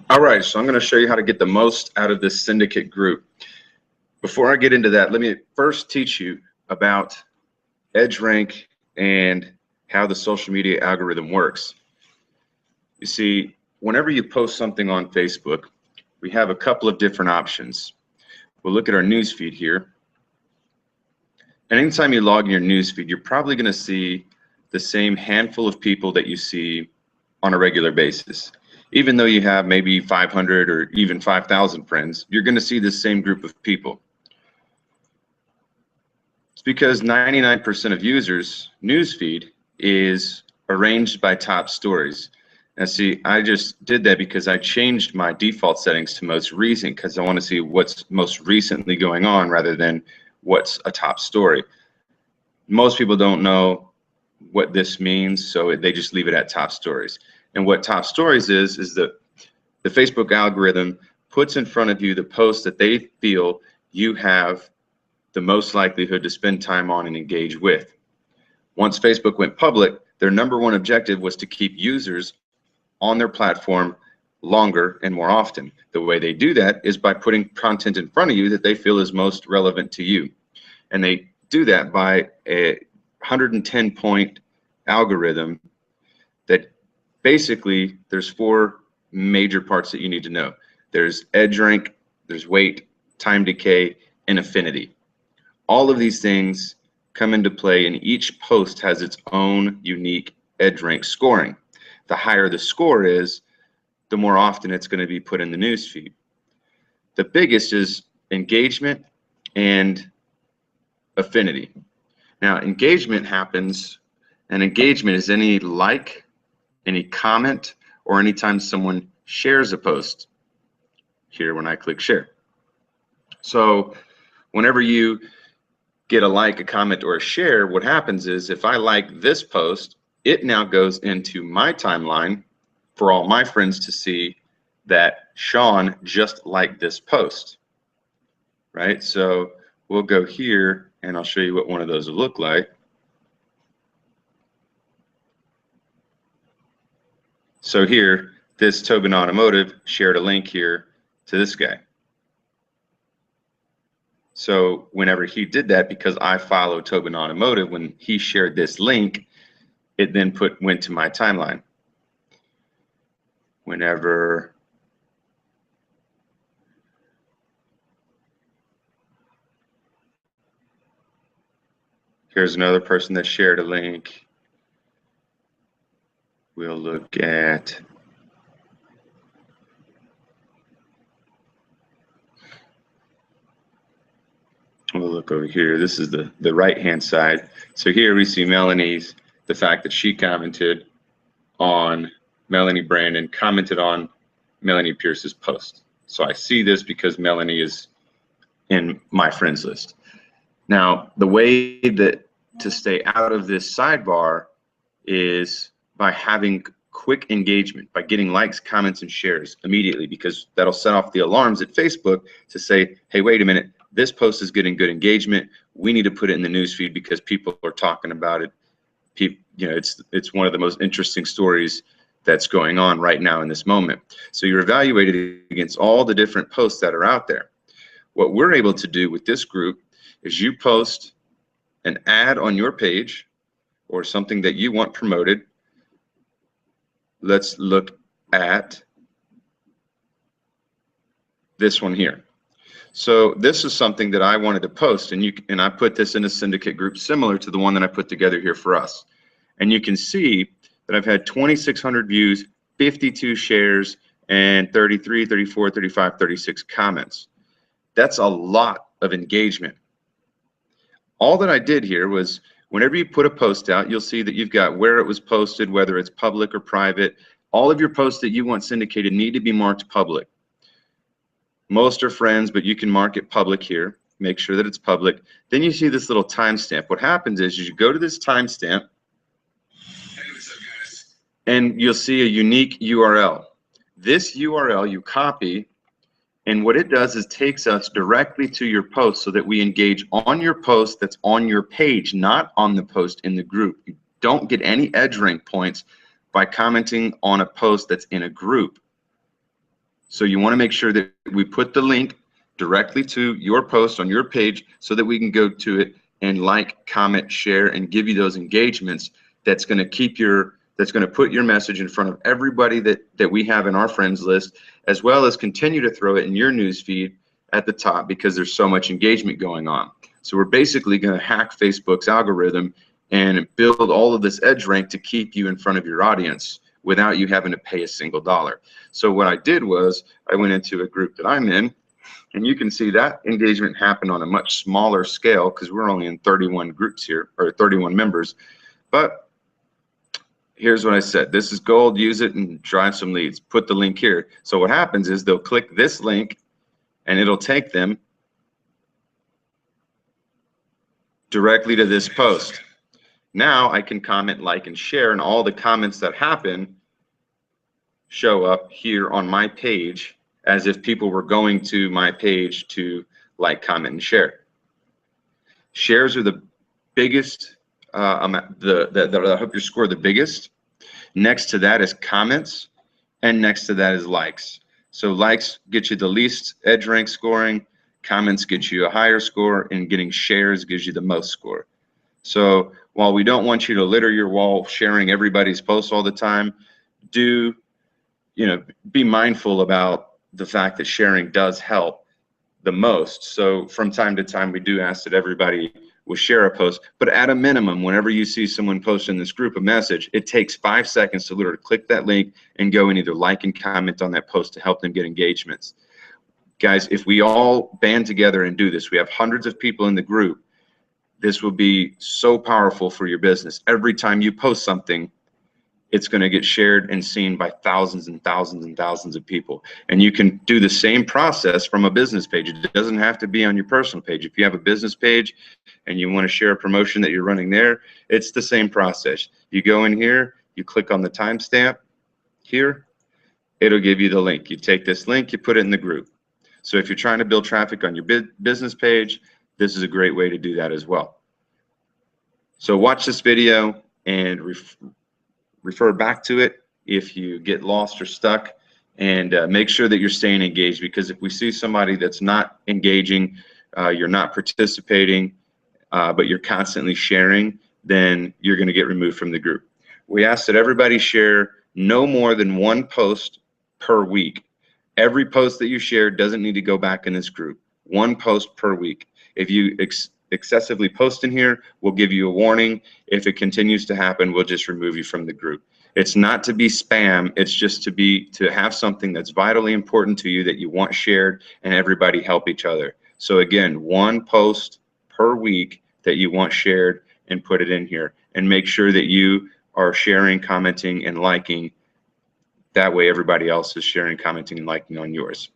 All right, so I'm going to show you how to get the most out of this syndicate group. Before I get into that, let me first teach you about EdgeRank and how the social media algorithm works. You see, whenever you post something on Facebook, we have a couple of different options. We'll look at our news feed here. And anytime you log in your news feed, you're probably going to see the same handful of people that you see on a regular basis. Even though you have maybe 500 or even 5,000 friends, you're going to see the same group of people. It's because 99% of users' newsfeed is arranged by top stories. Now see, I just did that because I changed my default settings to most recent because I want to see what's most recently going on rather than what's a top story. Most people don't know what this means, so they just leave it at top stories. And what top stories is that the Facebook algorithm puts in front of you the posts that they feel you have the most likelihood to spend time on and engage with. Once Facebook went public, their #1 objective was to keep users on their platform longer and more often. The way they do that is by putting content in front of you that they feel is most relevant to you. And they do that by a 110-point algorithm that basically there's 4 major parts that you need to know. There's EdgeRank, there's weight, time decay, and affinity. All of these things come into play, and each post has its own unique EdgeRank scoring. The higher the score is, the more often it's going to be put in the newsfeed. The biggest is engagement and affinity. Now, engagement happens, and engagement is any like, any comment, or anytime someone shares a post. Here, when I click share. So whenever you get a like, a comment, or a share, what happens is if I like this post, it now goes into my timeline for all my friends to see that Sean just liked this post, right? So we'll go here and I'll show you what one of those will look like. So here, this Tobin Automotive shared a link here to this guy. So whenever he did that, because I follow Tobin Automotive, when he shared this link, it then went to my timeline. Whenever here's another person that shared a link. We'll look at we'll look over here. This is the right-hand side. So here we see Melanie's, the fact that she commented on Melanie Brandon, commented on Melanie Pierce's post. So I see this because Melanie is in my friends list. Now, the way that to stay out of this sidebar is by having quick engagement, by getting likes, comments, and shares immediately, because that'll set off the alarms at Facebook to say, hey, wait a minute, this post is getting good engagement. We need to put it in the newsfeed because people are talking about it. You know, it's one of the most interesting stories that's going on right now in this moment. So you're evaluated against all the different posts that are out there. What we're able to do with this group is you post an ad on your page or something that you want promoted. Let's look at this one here. So this is something that I wanted to post, and I put this in a syndicate group similar to the one that I put together here for us. And you can see that I've had 2,600 views, 52 shares, and 33, 34, 35, 36 comments. That's a lot of engagement. All that I did here was whenever you put a post out, you'll see that you've got where it was posted, whether it's public or private. All of your posts that you want syndicated need to be marked public. Most are friends, but you can mark it public here. Make sure that it's public. Then you see this little timestamp. What happens is you go to this timestamp, and you'll see a unique URL. This URL you copy, and what it does is takes us directly to your post so that we engage on your post that's on your page, not on the post in the group. You don't get any EdgeRank points by commenting on a post that's in a group. So you want to make sure that we put the link directly to your post on your page so that we can go to it and like, comment, share, and give you those engagements that's going to put your message in front of everybody that we have in our friends list, as well as continue to throw it in your news feed at the top because there's so much engagement going on. So we're basically going to hack Facebook's algorithm and build all of this edge rank to keep you in front of your audience without you having to pay a single dollar. So what I did was I went into a group that I'm in, and you can see that engagement happened on a much smaller scale because we're only in 31 groups here, or 31 members. But here's what I said. This is gold. Use it and drive some leads. Put the link here. So what happens is they'll click this link, and it'll take them directly to this post. Now I can comment, like, and share, and all the comments that happen show up here on my page as if people were going to my page to like, comment, and share. Shares are the biggest that help you score the biggest. Next to that is comments, and next to that is likes. So likes get you the least edge rank scoring, comments get you a higher score, and getting shares gives you the most score. So while we don't want you to litter your wall sharing everybody's posts all the time, be mindful about the fact that sharing does help the most. So from time to time, we do ask that everybody will share a post, but at a minimum, whenever you see someone post in this group a message, it takes 5 seconds to literally click that link and go and either like and comment on that post to help them get engagements. Guys, if we all band together and do this, we have hundreds of people in the group, this will be so powerful for your business. Every time you post something, it's going to get shared and seen by thousands and thousands and thousands of people. And you can do the same process from a business page. It doesn't have to be on your personal page. If you have a business page and you want to share a promotion that you're running there, it's the same process. You go in here, you click on the timestamp here, it'll give you the link. You take this link, you put it in the group. So if you're trying to build traffic on your business page, this is a great way to do that as well. So watch this video and refer back to it if you get lost or stuck, and make sure that you're staying engaged, because if we see somebody that's not engaging, you're not participating, but you're constantly sharing, then you're going to get removed from the group. We ask that everybody share no more than 1 post per week. Every post that you share doesn't need to go back in this group. 1 post per week. If you excessively post in here, we'll give you a warning. If it continues to happen, we'll just remove you from the group. It's not to be spam, it's just to have something that's vitally important to you that you want shared, and everybody help each other. So again, 1 post per week that you want shared, and put it in here, and make sure that you are sharing, commenting, and liking. That way everybody else is sharing, commenting, and liking on yours.